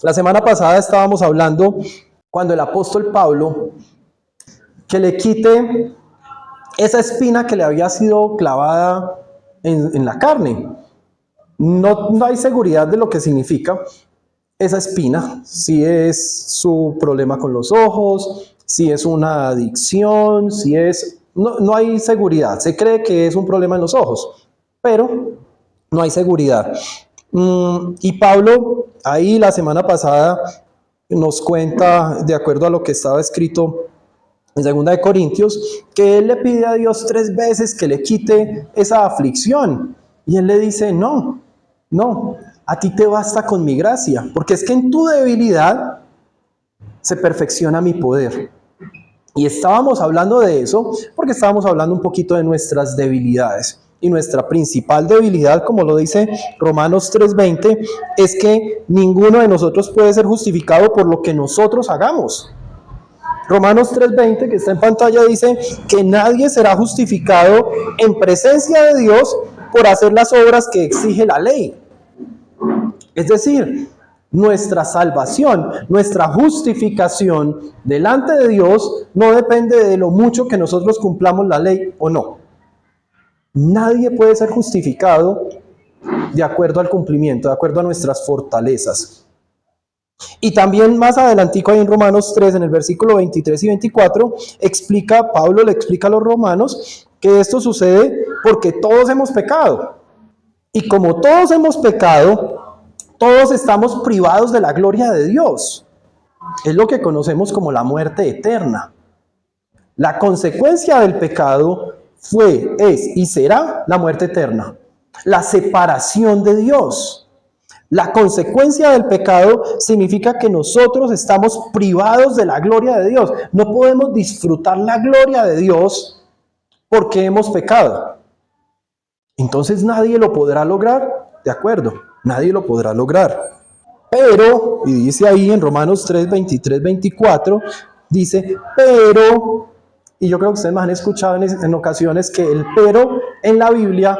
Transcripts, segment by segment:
La semana pasada estábamos hablando cuando el apóstol Pablo que le quite esa espina que le había sido clavada en la carne. No hay seguridad de lo que significa esa espina, si es su problema con los ojos, si es una adicción, si es... No hay seguridad, se cree que es un problema en los ojos, pero no hay seguridad. Y Pablo, ahí la semana pasada, nos cuenta, de acuerdo a lo que estaba escrito en 2 de Corintios, que él le pide a Dios 3 veces que le quite esa aflicción. Y él le dice, no, a ti te basta con mi gracia, porque es que en tu debilidad se perfecciona mi poder. Y estábamos hablando de eso porque estábamos hablando un poquito de nuestras debilidades. Y nuestra principal debilidad, como lo dice Romanos 3:20, es que ninguno de nosotros puede ser justificado por lo que nosotros hagamos. Romanos 3:20, que está en pantalla, dice que nadie será justificado en presencia de Dios por hacer las obras que exige la ley. Es decir, nuestra salvación, nuestra justificación delante de Dios no depende de lo mucho que nosotros cumplamos la ley o no. Nadie puede ser justificado de acuerdo al cumplimiento, de acuerdo a nuestras fortalezas. Y también más adelantico ahí en Romanos 3, en el versículo 23 y 24, Pablo le explica a los romanos que esto sucede porque todos hemos pecado. Y como todos hemos pecado, todos estamos privados de la gloria de Dios. Es lo que conocemos como la muerte eterna. La consecuencia del pecado fue, es y será la muerte eterna. La separación de Dios. La consecuencia del pecado significa que nosotros estamos privados de la gloria de Dios. No podemos disfrutar la gloria de Dios porque hemos pecado. Entonces nadie lo podrá lograr, ¿de acuerdo? Nadie lo podrá lograr. Pero, y dice ahí en Romanos 3, 23, 24, dice, pero, y yo creo que ustedes me han escuchado en ocasiones que el pero en la Biblia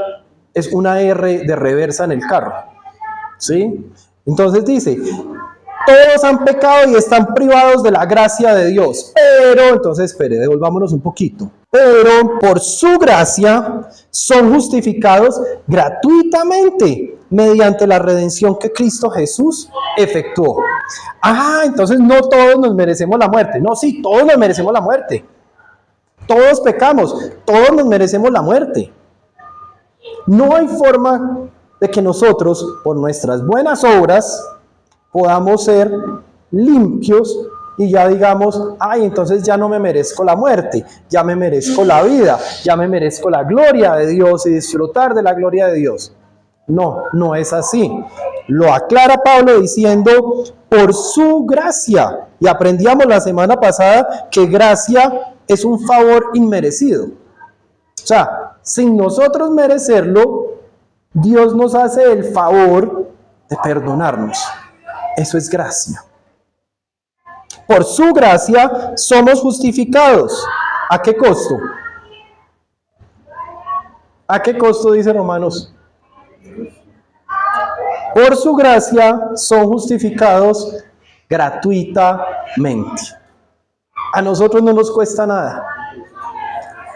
es una R de reversa en el carro. ¿Sí? Entonces dice, todos han pecado y están privados de la gracia de Dios. Pero, entonces, devolvámonos un poquito. Pero por su gracia son justificados gratuitamente mediante la redención que Cristo Jesús efectuó. Entonces no todos nos merecemos la muerte. No, sí, todos nos merecemos la muerte. Todos pecamos, todos nos merecemos la muerte. No hay forma de que nosotros, por nuestras buenas obras, podamos ser limpios y ya digamos, entonces ya no me merezco la muerte, ya me merezco la vida, ya me merezco la gloria de Dios y disfrutar de la gloria de Dios. No, no es así. Lo aclara Pablo diciendo, por su gracia. Y aprendíamos la semana pasada que gracia es un favor inmerecido. O sea, sin nosotros merecerlo, Dios nos hace el favor de perdonarnos. Eso es gracia. Por su gracia somos justificados. ¿A qué costo? ¿A qué costo dice Romanos? Por su gracia son justificados gratuitamente. A nosotros no nos cuesta nada.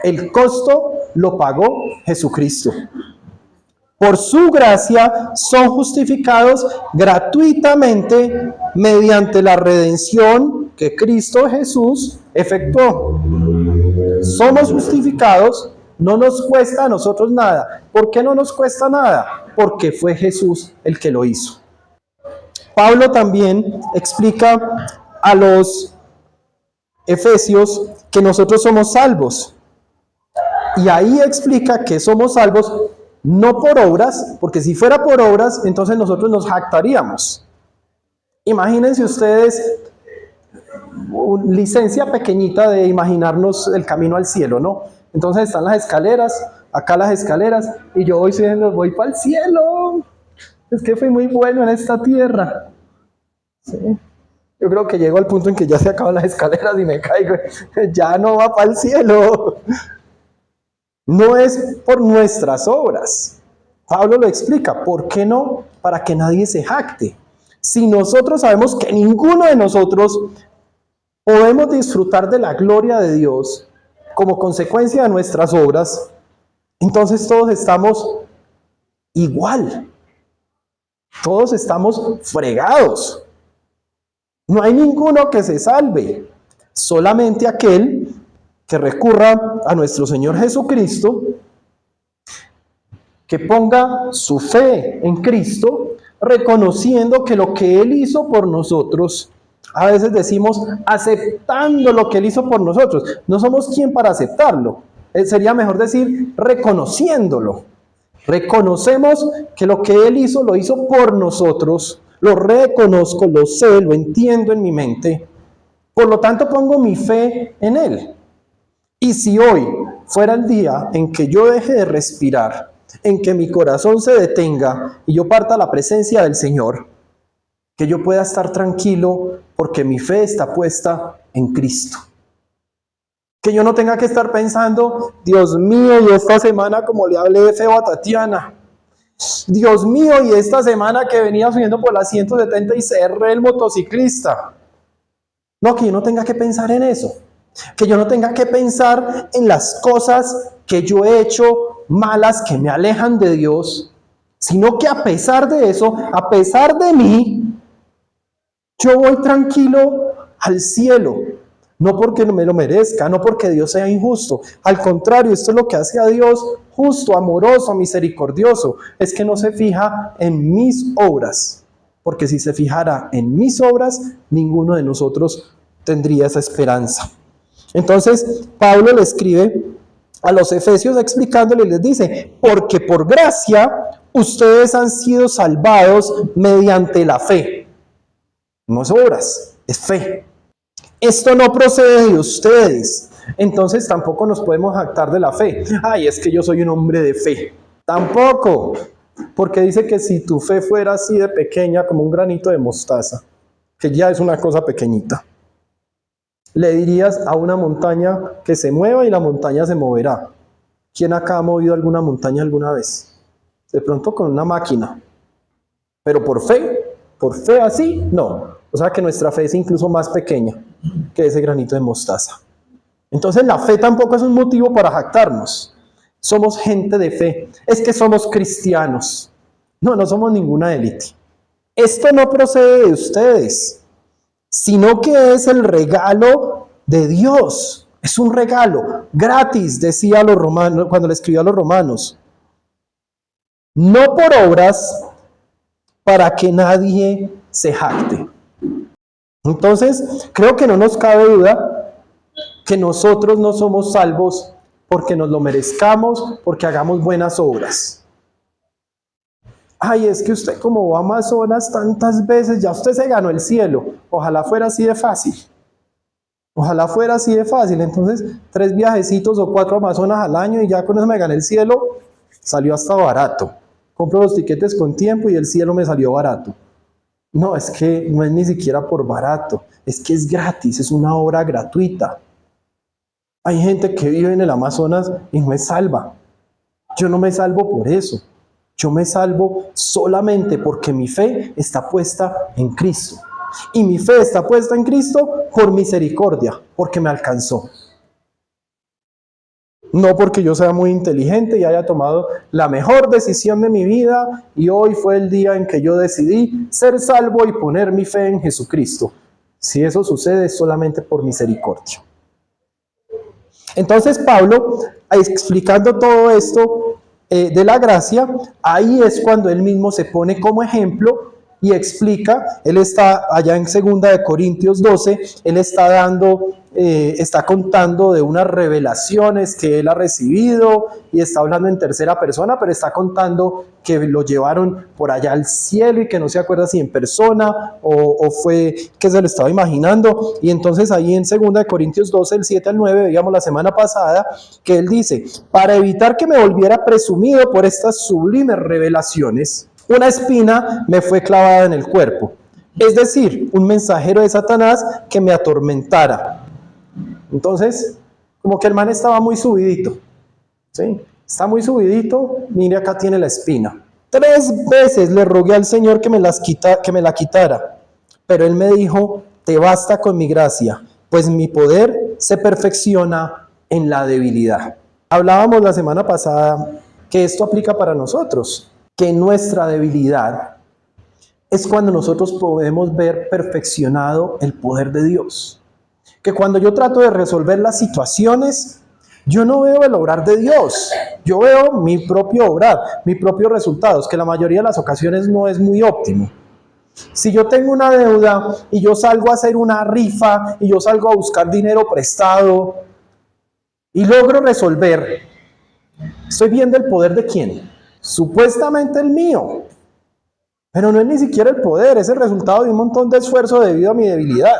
El costo lo pagó Jesucristo. Por su gracia son justificados gratuitamente mediante la redención que Cristo Jesús efectuó. Somos justificados, no nos cuesta a nosotros nada. ¿Por qué no nos cuesta nada? Porque fue Jesús el que lo hizo. Pablo también explica a los efesios que nosotros somos salvos. Y ahí explica que somos salvos no por obras, porque si fuera por obras, entonces nosotros nos jactaríamos. Imagínense ustedes una licencia pequeñita de imaginarnos el camino al cielo, ¿no? Entonces están las escaleras, acá las escaleras, y yo voy para el cielo. Es que fui muy bueno en esta tierra. ¿Sí? Yo creo que llego al punto en que ya se acaban las escaleras y me caigo. Ya no va para el cielo. No es por nuestras obras. Pablo lo explica. ¿Por qué no? Para que nadie se jacte. Si nosotros sabemos que ninguno de nosotros podemos disfrutar de la gloria de Dios como consecuencia de nuestras obras, entonces todos estamos igual. Todos estamos fregados. No hay ninguno que se salve. Solamente aquel que recurra a nuestro Señor Jesucristo, que ponga su fe en Cristo, reconociendo que lo que Él hizo por nosotros, a veces decimos aceptando lo que Él hizo por nosotros. No somos quien para aceptarlo. Sería mejor decir reconociéndolo. Reconocemos que lo que Él hizo lo hizo por nosotros. Lo reconozco, lo sé, lo entiendo en mi mente. Por lo tanto, pongo mi fe en Él. Y si hoy fuera el día en que yo deje de respirar, en que mi corazón se detenga y yo parta a la presencia del Señor, que yo pueda estar tranquilo porque mi fe está puesta en Cristo. Que yo no tenga que estar pensando, Dios mío, y esta semana como le hablé de feo a Tatiana, Dios mío, y esta semana que venía subiendo por la 170 y cerré el motociclista. No, que yo no tenga que pensar en eso. Que yo no tenga que pensar en las cosas que yo he hecho malas que me alejan de Dios, sino que a pesar de eso, a pesar de mí, yo voy tranquilo al cielo. No porque no me lo merezca, no porque Dios sea injusto. Al contrario, esto es lo que hace a Dios justo, amoroso, misericordioso. Es que no se fija en mis obras. Porque si se fijara en mis obras, ninguno de nosotros tendría esa esperanza. Entonces, Pablo le escribe a los efesios explicándole y les dice, porque por gracia ustedes han sido salvados mediante la fe. No es obras, es fe. Esto no procede de ustedes, entonces tampoco nos podemos jactar de la fe. Ay, es que yo soy un hombre de fe. Tampoco, porque dice que si tu fe fuera así de pequeña como un granito de mostaza, que ya es una cosa pequeñita, le dirías a una montaña que se mueva y la montaña se moverá. ¿Quién acá ha movido alguna montaña alguna vez? De pronto con una máquina, pero por fe así, no. O sea que nuestra fe es incluso más pequeña que ese granito de mostaza. Entonces la fe tampoco es un motivo para jactarnos. Somos gente de fe. Es que somos cristianos. No, no somos ninguna élite. Esto no procede de ustedes, sino que es el regalo de Dios. Es un regalo gratis, decía a los romanos cuando le escribió a los romanos. No por obras, para que nadie se jacte. Entonces, creo que no nos cabe duda que nosotros no somos salvos porque nos lo merezcamos, porque hagamos buenas obras. Ay, es que usted como va a Amazonas tantas veces, ya usted se ganó el cielo. Ojalá fuera así de fácil. Ojalá fuera así de fácil. Entonces, 3 viajecitos o 4 Amazonas al año y ya con eso me gané el cielo. Salió hasta barato. Compro los tiquetes con tiempo y el cielo me salió barato. No, es que no es ni siquiera por barato. Es que es gratis, es una obra gratuita. Hay gente que vive en el Amazonas y no es salva. Yo no me salvo por eso. Yo me salvo solamente porque mi fe está puesta en Cristo. Y mi fe está puesta en Cristo por misericordia, porque me alcanzó. No porque yo sea muy inteligente y haya tomado la mejor decisión de mi vida y hoy fue el día en que yo decidí ser salvo y poner mi fe en Jesucristo. Si eso sucede es solamente por misericordia. Entonces Pablo, explicando todo esto de la gracia, ahí es cuando él mismo se pone como ejemplo y explica. Él está allá en 2 de Corintios 12, él está contando de unas revelaciones que él ha recibido y está hablando en tercera persona, pero está contando que lo llevaron por allá al cielo y que no se acuerda si en persona o fue que se lo estaba imaginando. Y entonces ahí en 2 de Corintios 12, el 7 al 9, veíamos la semana pasada que él dice, para evitar que me volviera presumido por estas sublimes revelaciones, una espina me fue clavada en el cuerpo, es decir, un mensajero de Satanás que me atormentara. Entonces, como que el man estaba muy subidito, ¿sí? Está muy subidito, mire acá tiene la espina. 3 veces le rogué al Señor que me la quitara, pero Él me dijo, te basta con mi gracia, pues mi poder se perfecciona en la debilidad. Hablábamos la semana pasada que esto aplica para nosotros, que nuestra debilidad es cuando nosotros podemos ver perfeccionado el poder de Dios. Que cuando yo trato de resolver las situaciones, yo no veo el obrar de Dios, yo veo mi propio obrar, mis propios resultados, que la mayoría de las ocasiones no es muy óptimo. Si yo tengo una deuda y yo salgo a hacer una rifa y yo salgo a buscar dinero prestado y logro resolver, estoy viendo el poder de quién, supuestamente el mío, pero no es ni siquiera el poder, es el resultado de un montón de esfuerzo debido a mi debilidad.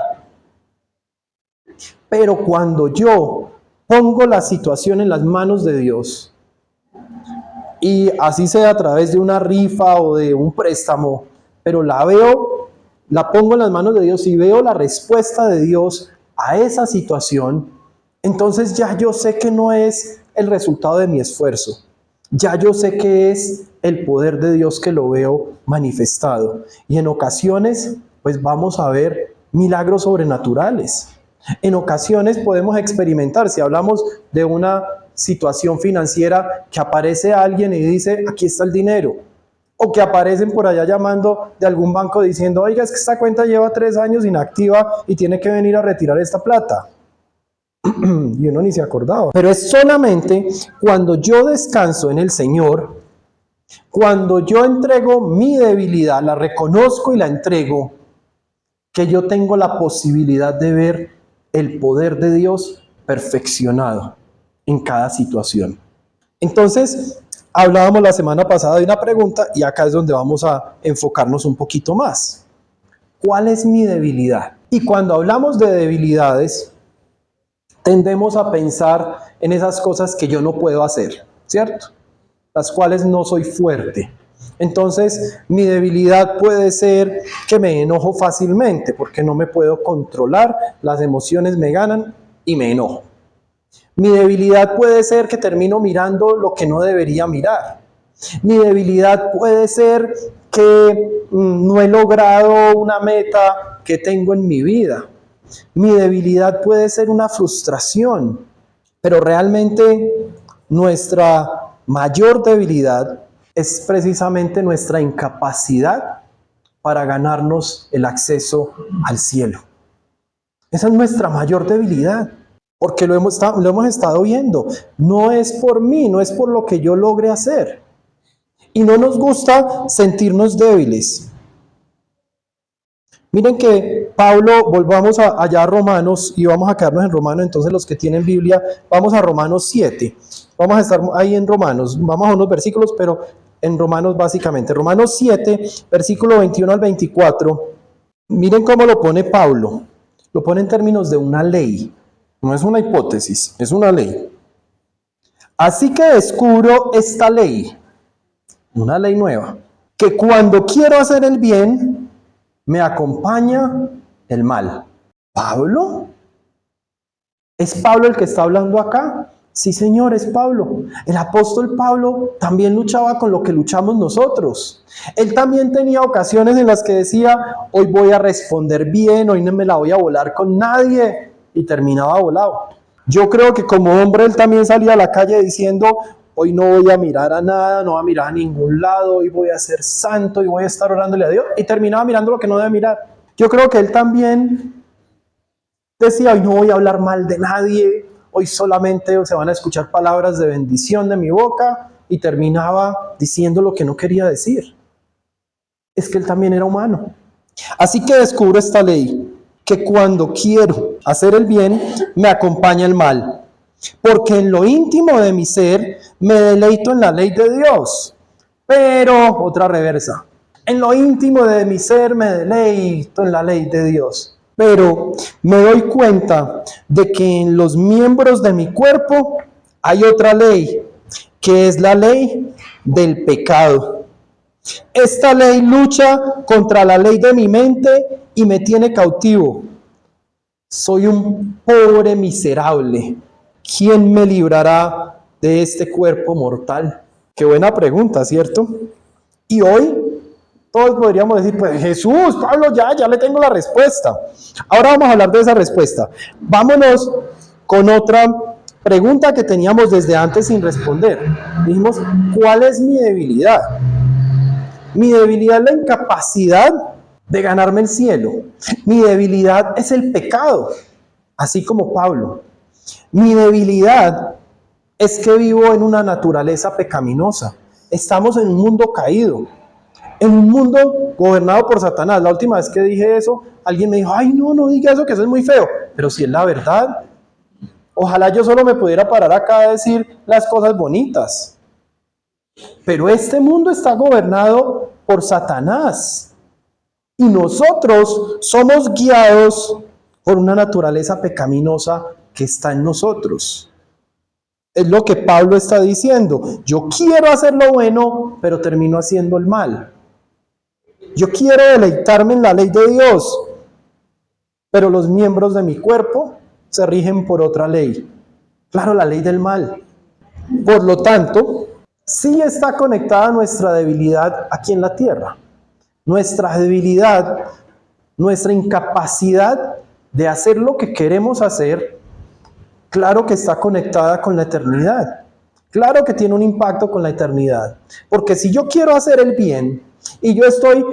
Pero cuando yo pongo la situación en las manos de Dios, y así sea a través de una rifa o de un préstamo, pero la pongo en las manos de Dios y veo la respuesta de Dios a esa situación, entonces ya yo sé que no es el resultado de mi esfuerzo, ya yo sé que es el poder de Dios que lo veo manifestado. Y en ocasiones, pues vamos a ver milagros sobrenaturales. En ocasiones podemos experimentar, si hablamos de una situación financiera, que aparece alguien y dice, aquí está el dinero. O que aparecen por allá llamando de algún banco diciendo, oiga, es que esta cuenta lleva 3 años inactiva y tiene que venir a retirar esta plata. Y uno ni se acordaba. Pero es solamente cuando yo descanso en el Señor, cuando yo entrego mi debilidad, la reconozco y la entrego, que yo tengo la posibilidad de ver el poder de Dios perfeccionado en cada situación. Entonces, hablábamos la semana pasada de una pregunta y acá es donde vamos a enfocarnos un poquito más. ¿Cuál es mi debilidad? Y cuando hablamos de debilidades, tendemos a pensar en esas cosas que yo no puedo hacer, ¿cierto? Las cuales no soy fuerte. Entonces, mi debilidad puede ser que me enojo fácilmente porque no me puedo controlar, las emociones me ganan y me enojo. Mi debilidad puede ser que termino mirando lo que no debería mirar. Mi debilidad puede ser que no he logrado una meta que tengo en mi vida. Mi debilidad puede ser una frustración, pero realmente nuestra mayor debilidad es precisamente nuestra incapacidad para ganarnos el acceso al cielo. Esa es nuestra mayor debilidad, porque lo hemos estado viendo. No es por mí, no es por lo que yo logre hacer. Y no nos gusta sentirnos débiles. Miren que Pablo, volvamos allá a Romanos, y vamos a quedarnos en Romanos. Entonces los que tienen Biblia, vamos a Romanos 7. Vamos a estar ahí en Romanos, vamos a unos versículos, pero en Romanos básicamente. Romanos 7, versículo 21 al 24. Miren cómo lo pone Pablo. Lo pone en términos de una ley. No es una hipótesis, es una ley. Así que descubro esta ley, una ley nueva, que cuando quiero hacer el bien, me acompaña el mal. ¿Pablo? ¿Es Pablo el que está hablando acá? Sí, señor, es Pablo. El apóstol Pablo también luchaba con lo que luchamos nosotros. Él también tenía ocasiones en las que decía, hoy voy a responder bien, hoy no me la voy a volar con nadie, y terminaba volado. Yo creo que como hombre él también salía a la calle diciendo, hoy no voy a mirar a nada, no voy a mirar a ningún lado, hoy voy a ser santo y voy a estar orándole a Dios, y terminaba mirando lo que no debe mirar. Yo creo que él también decía, hoy no voy a hablar mal de nadie, hoy solamente se van a escuchar palabras de bendición de mi boca, y terminaba diciendo lo que no quería decir. Es que él también era humano. Así que descubro esta ley, que cuando quiero hacer el bien, me acompaña el mal. Porque en lo íntimo de mi ser, me deleito en la ley de Dios. Pero, otra reversa, en lo íntimo de mi ser, me deleito en la ley de Dios. Pero me doy cuenta de que en los miembros de mi cuerpo hay otra ley, que es la ley del pecado. Esta ley lucha contra la ley de mi mente y me tiene cautivo. Soy un pobre miserable. ¿Quién me librará de este cuerpo mortal? Qué buena pregunta, ¿cierto? Y hoy todos podríamos decir, pues Jesús, Pablo, ya le tengo la respuesta. Ahora vamos a hablar de esa respuesta. Vámonos con otra pregunta que teníamos desde antes sin responder. Dijimos, ¿cuál es mi debilidad? Mi debilidad es la incapacidad de ganarme el cielo. Mi debilidad es el pecado, así como Pablo. Mi debilidad es que vivo en una naturaleza pecaminosa. Estamos en un mundo caído, en un mundo gobernado por Satanás. La última vez que dije eso, alguien me dijo, ay, no diga eso, que eso es muy feo. Pero si es la verdad, ojalá yo solo me pudiera parar acá a decir las cosas bonitas. Pero este mundo está gobernado por Satanás. Y nosotros somos guiados por una naturaleza pecaminosa que está en nosotros. Es lo que Pablo está diciendo. Yo quiero hacer lo bueno, pero termino haciendo el mal. Yo quiero deleitarme en la ley de Dios, pero los miembros de mi cuerpo se rigen por otra ley. Claro, la ley del mal. Por lo tanto, sí está conectada nuestra debilidad aquí en la tierra. Nuestra debilidad, nuestra incapacidad de hacer lo que queremos hacer, claro que está conectada con la eternidad. Claro que tiene un impacto con la eternidad. Porque si yo quiero hacer el bien y yo estoy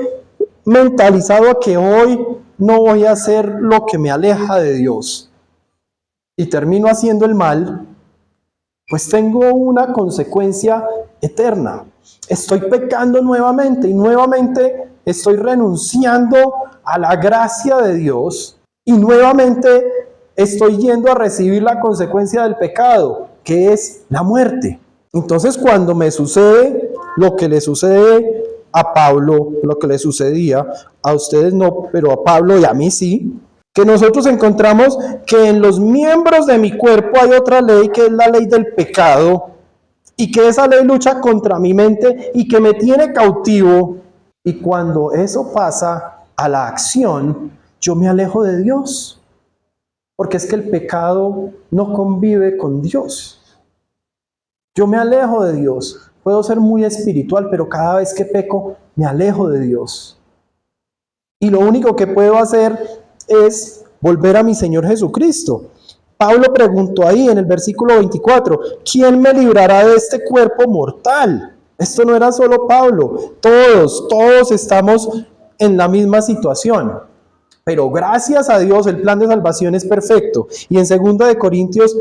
mentalizado a que hoy no voy a hacer lo que me aleja de Dios y termino haciendo el mal, pues tengo una consecuencia eterna. Estoy pecando nuevamente y nuevamente estoy renunciando a la gracia de Dios y nuevamente estoy yendo a recibir la consecuencia del pecado, que es la muerte. Entonces, cuando me sucede lo que le sucede a Pablo, lo que le sucedía, a ustedes no, pero a Pablo y a mí sí, que nosotros encontramos que en los miembros de mi cuerpo hay otra ley, que es la ley del pecado, y que esa ley lucha contra mi mente y que me tiene cautivo. Y cuando eso pasa a la acción, yo me alejo de Dios, porque es que el pecado no convive con Dios. Yo me alejo de Dios. Puedo ser muy espiritual, pero cada vez que peco, me alejo de Dios. Y lo único que puedo hacer es volver a mi Señor Jesucristo. Pablo preguntó ahí en el versículo 24, ¿quién me librará de este cuerpo mortal? Esto no era solo Pablo, todos estamos en la misma situación. Pero gracias a Dios el plan de salvación es perfecto. Y en 2 de Corintios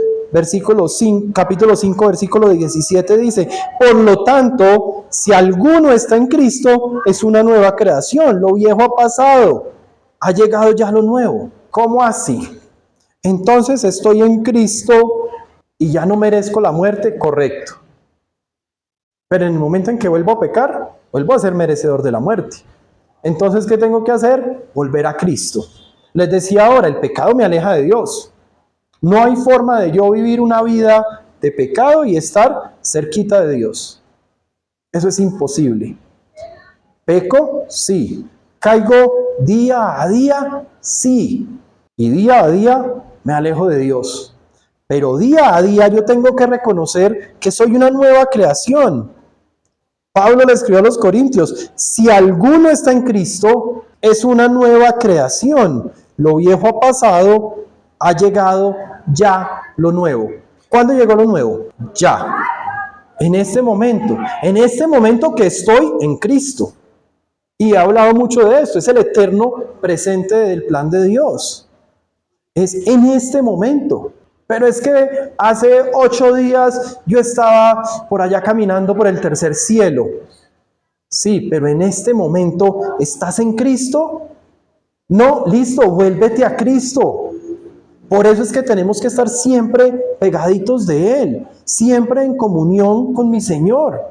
capítulo 5, versículo 17 dice, por lo tanto, si alguno está en Cristo, es una nueva creación. Lo viejo ha pasado, ha llegado ya lo nuevo. ¿Cómo así? Entonces estoy en Cristo y ya no merezco la muerte, correcto. Pero en el momento en que vuelvo a pecar, vuelvo a ser merecedor de la muerte. Entonces, ¿qué tengo que hacer? Volver a Cristo. Les decía ahora, el pecado me aleja de Dios. No hay forma de yo vivir una vida de pecado y estar cerquita de Dios. Eso es imposible. ¿Peco? Sí. ¿Caigo día a día? Sí. Y día a día me alejo de Dios. Pero día a día yo tengo que reconocer que soy una nueva creación. Pablo le escribió a los Corintios, si alguno está en Cristo, es una nueva creación. Lo viejo ha pasado, ha llegado ya lo nuevo. ¿Cuándo llegó lo nuevo? Ya. En este momento que estoy en Cristo. Y he hablado mucho de esto, es el eterno presente del plan de Dios. Es en este momento. Pero es que hace 8 días yo estaba por allá caminando por el tercer cielo. Sí, pero en este momento, ¿estás en Cristo? No, listo, vuélvete a Cristo. Por eso es que tenemos que estar siempre pegaditos de Él, siempre en comunión con mi Señor.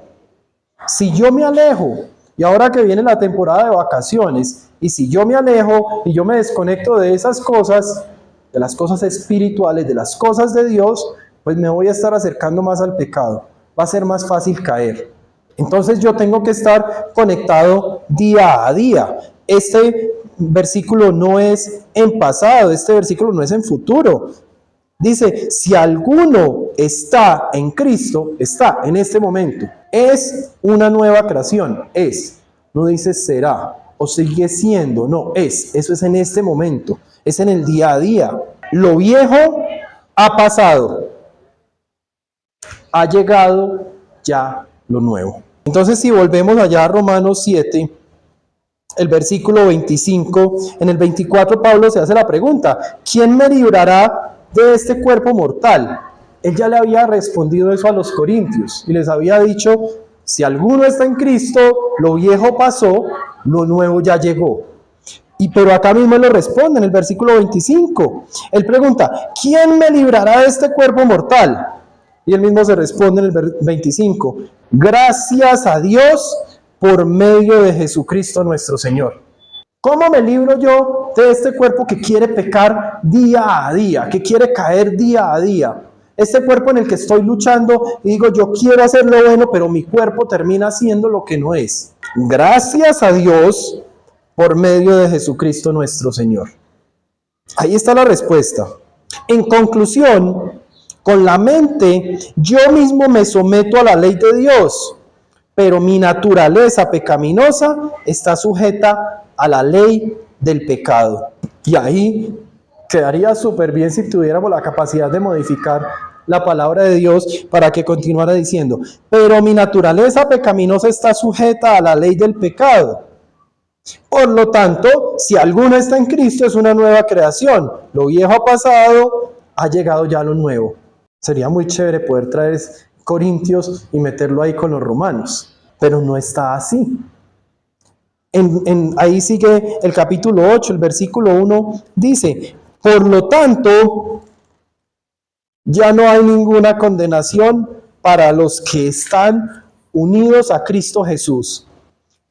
Si yo me alejo, y ahora que viene la temporada de vacaciones, y si yo me alejo y yo me desconecto de esas cosas, de las cosas espirituales, de las cosas de Dios, pues me voy a estar acercando más al pecado. Va a ser más fácil caer. Entonces yo tengo que estar conectado día a día. Este versículo no es en pasado, este versículo no es en futuro. Dice, si alguno está en Cristo, está en este momento, es una nueva creación, es, no dice será o sigue siendo, no, eso es en este momento, es en el día a día. Lo viejo ha pasado, ha llegado ya lo nuevo. Entonces, si volvemos allá a Romanos 7, el versículo 25, en el 24 Pablo se hace la pregunta, ¿quién me librará de este cuerpo mortal? Él ya le había respondido eso a los corintios y les había dicho, si alguno está en Cristo, lo viejo pasó, lo nuevo ya llegó. Pero acá mismo le responde en el versículo 25. Él pregunta, ¿quién me librará de este cuerpo mortal? Y él mismo se responde en el 25, gracias a Dios por medio de Jesucristo nuestro Señor. ¿Cómo me libro yo de este cuerpo que quiere pecar día a día, que quiere caer día a día? Este cuerpo en el que estoy luchando y digo, yo quiero hacer lo bueno, pero mi cuerpo termina haciendo lo que no es. Gracias a Dios por medio de Jesucristo nuestro Señor. Ahí está la respuesta. En conclusión, con la mente, yo mismo me someto a la ley de Dios, pero mi naturaleza pecaminosa está sujeta a la ley del pecado. Y ahí quedaría súper bien si tuviéramos la capacidad de modificar la palabra de Dios para que continuara diciendo, pero mi naturaleza pecaminosa está sujeta a la ley del pecado. Por lo tanto, si alguno está en Cristo, es una nueva creación. Lo viejo ha pasado, ha llegado ya lo nuevo. Sería muy chévere poder traer Corintios y meterlo ahí con los romanos, pero no está así. Ahí sigue el capítulo 8, el versículo 1, dice, por lo tanto, ya no hay ninguna condenación para los que están unidos a Cristo Jesús,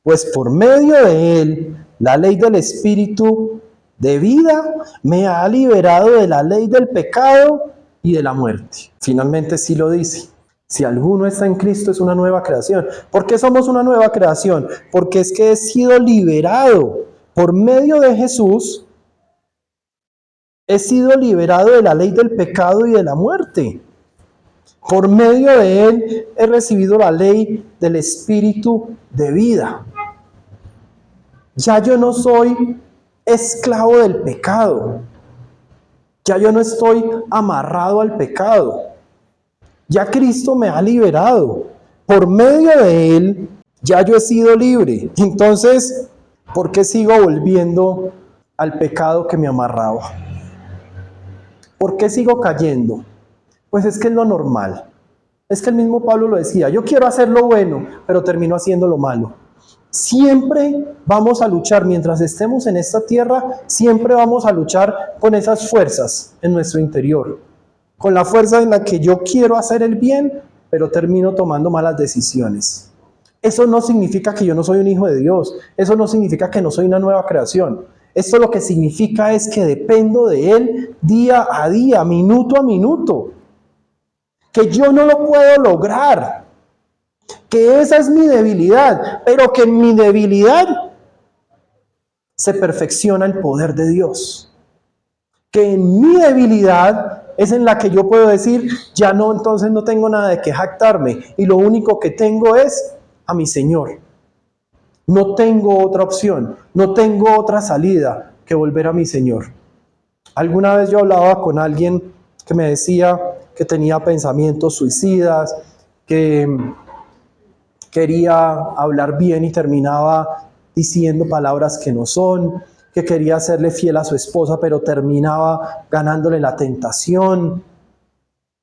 pues por medio de él, la ley del Espíritu de vida me ha liberado de la ley del pecado y de la muerte. Finalmente sí lo dice. Si alguno está en Cristo, es una nueva creación. ¿Por qué somos una nueva creación? Porque es que he sido liberado por medio de Jesús. He sido liberado de la ley del pecado y de la muerte. Por medio de él he recibido la ley del Espíritu de vida. Ya yo no soy esclavo del pecado. Ya yo no estoy amarrado al pecado. Ya Cristo me ha liberado. Por medio de él, ya yo he sido libre. Entonces, ¿por qué sigo volviendo al pecado que me amarraba? ¿Por qué sigo cayendo? Pues es que es lo normal. Es que el mismo Pablo lo decía, yo quiero hacer lo bueno, pero termino haciendo lo malo. Siempre vamos a luchar, mientras estemos en esta tierra, siempre vamos a luchar con esas fuerzas en nuestro interior. Con la fuerza en la que yo quiero hacer el bien, pero termino tomando malas decisiones. Eso no significa que yo no soy un hijo de Dios. Eso no significa que no soy una nueva creación. Esto lo que significa es que dependo de él día a día, minuto a minuto. Que yo no lo puedo lograr. Que esa es mi debilidad, pero que en mi debilidad se perfecciona el poder de Dios. Que en mi debilidad es en la que yo puedo decir, ya no, entonces no tengo nada de qué jactarme, y lo único que tengo es a mi Señor. No tengo otra opción, no tengo otra salida que volver a mi Señor. Alguna vez yo hablaba con alguien que me decía que tenía pensamientos suicidas, que quería hablar bien y terminaba diciendo palabras que no son, que quería serle fiel a su esposa, pero terminaba ganándole la tentación,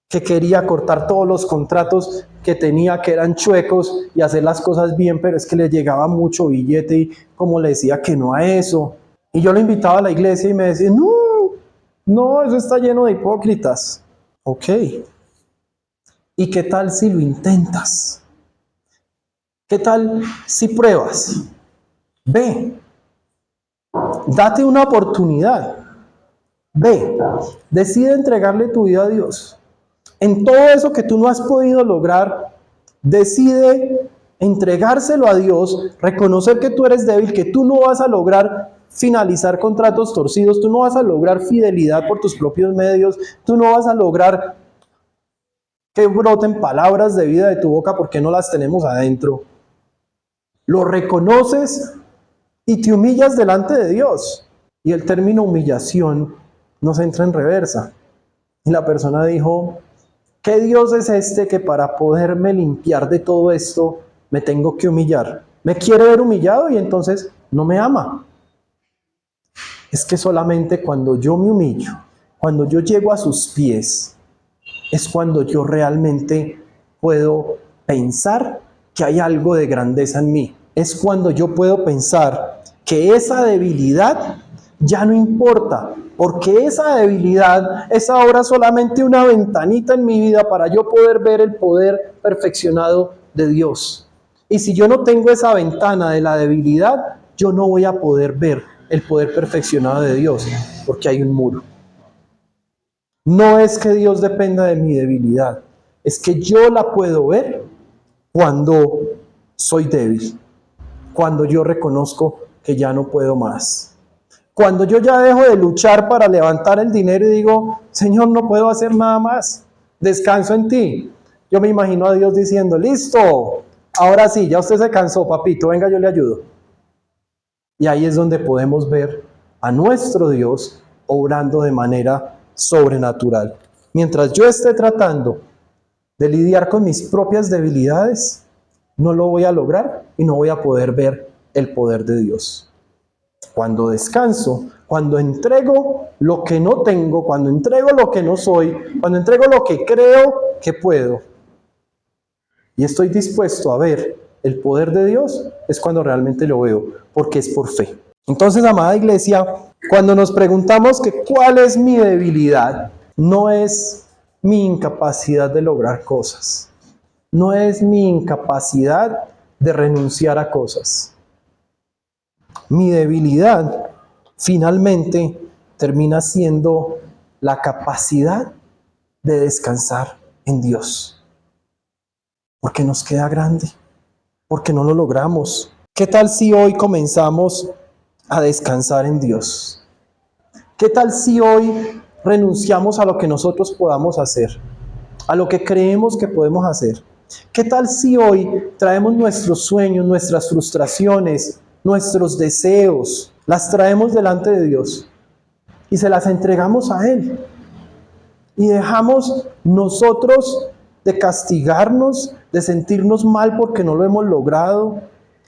que quería cortar todos los contratos que tenía, que eran chuecos, y hacer las cosas bien, pero es que le llegaba mucho billete y como le decía que no a eso. Y yo lo invitaba a la iglesia y me decía, no, eso está lleno de hipócritas. Ok. ¿Y qué tal si lo intentas? ¿Qué tal si pruebas? Ve. Date una oportunidad. Ve. Decide entregarle tu vida a Dios. En todo eso que tú no has podido lograr, decide entregárselo a Dios, reconocer que tú eres débil, que tú no vas a lograr finalizar contratos torcidos, tú no vas a lograr fidelidad por tus propios medios, tú no vas a lograr que broten palabras de vida de tu boca porque no las tenemos adentro. Lo reconoces y te humillas delante de Dios. Y el término humillación nos entra en reversa. Y la persona dijo, ¿qué Dios es este que para poderme limpiar de todo esto me tengo que humillar? Me quiere ver humillado y entonces no me ama. Es que solamente cuando yo me humillo, cuando yo llego a sus pies, es cuando yo realmente puedo pensar que hay algo de grandeza en mí. Es cuando yo puedo pensar que esa debilidad ya no importa, porque esa debilidad es ahora solamente una ventanita en mi vida para yo poder ver el poder perfeccionado de Dios. Y si yo no tengo esa ventana de la debilidad, yo no voy a poder ver el poder perfeccionado de Dios, porque hay un muro. No es que Dios dependa de mi debilidad, es que yo la puedo ver cuando soy débil, cuando yo reconozco que ya no puedo más. Cuando yo ya dejo de luchar para levantar el dinero y digo, Señor, no puedo hacer nada más, descanso en ti. Yo me imagino a Dios diciendo, listo, ahora sí, ya usted se cansó, papito, venga, yo le ayudo. Y ahí es donde podemos ver a nuestro Dios obrando de manera sobrenatural. Mientras yo esté tratando de lidiar con mis propias debilidades, no lo voy a lograr y no voy a poder ver el poder de Dios. Cuando descanso, cuando entrego lo que no tengo, cuando entrego lo que no soy, cuando entrego lo que creo que puedo, y estoy dispuesto a ver el poder de Dios, es cuando realmente lo veo, porque es por fe. Entonces, amada iglesia, cuando nos preguntamos que cuál es mi debilidad, no es mi incapacidad de lograr cosas, no es mi incapacidad de renunciar a cosas. Mi debilidad finalmente termina siendo la capacidad de descansar en Dios, porque nos queda grande, porque no lo logramos. ¿Qué tal si hoy comenzamos a descansar en Dios? ¿Qué tal si hoy renunciamos a lo que nosotros podamos hacer, a lo que creemos que podemos hacer? ¿Qué tal si hoy traemos nuestros sueños, nuestras frustraciones, nuestros deseos, las traemos delante de Dios y se las entregamos a Él? Y dejamos nosotros de castigarnos, de sentirnos mal porque no lo hemos logrado,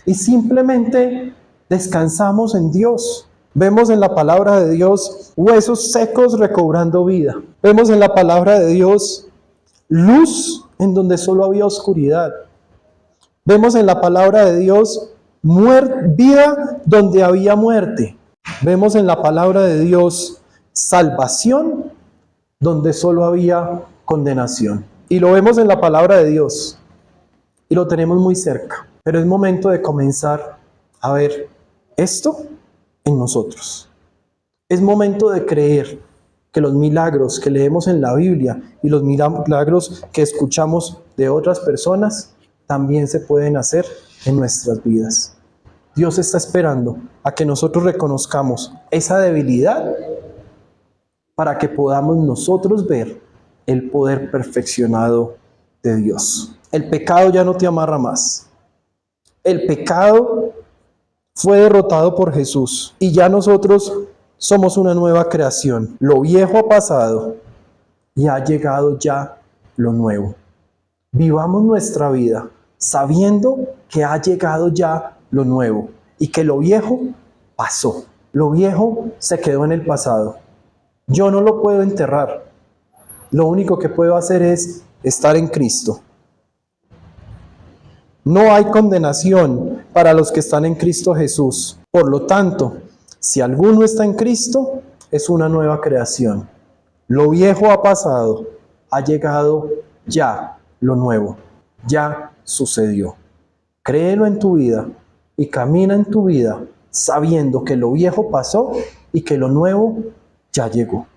y simplemente descansamos en Dios. Vemos en la palabra de Dios huesos secos recobrando vida. Vemos en la palabra de Dios luz en donde solo había oscuridad. Vemos en la palabra de Dios vida donde había muerte. Vemos en la palabra de Dios salvación donde solo había condenación. Y lo vemos en la palabra de Dios y lo tenemos muy cerca. Pero es momento de comenzar a ver esto en nosotros. Es momento de creer que los milagros que leemos en la Biblia y los milagros que escuchamos de otras personas también se pueden hacer en nuestras vidas. Dios está esperando a que nosotros reconozcamos esa debilidad para que podamos nosotros ver el poder perfeccionado de Dios. El pecado ya no te amarra más. El pecado fue derrotado por Jesús y ya nosotros somos una nueva creación. Lo viejo ha pasado y ha llegado ya lo nuevo. Vivamos nuestra vida sabiendo que ha llegado ya lo nuevo y que lo viejo pasó. Lo viejo se quedó en el pasado. Yo no lo puedo enterrar. Lo único que puedo hacer es estar en Cristo. No hay condenación para los que están en Cristo Jesús. Por lo tanto, si alguno está en Cristo, es una nueva creación. Lo viejo ha pasado, ha llegado ya lo nuevo. Ya sucedió. Créelo en tu vida y camina en tu vida sabiendo que lo viejo pasó y que lo nuevo ya llegó.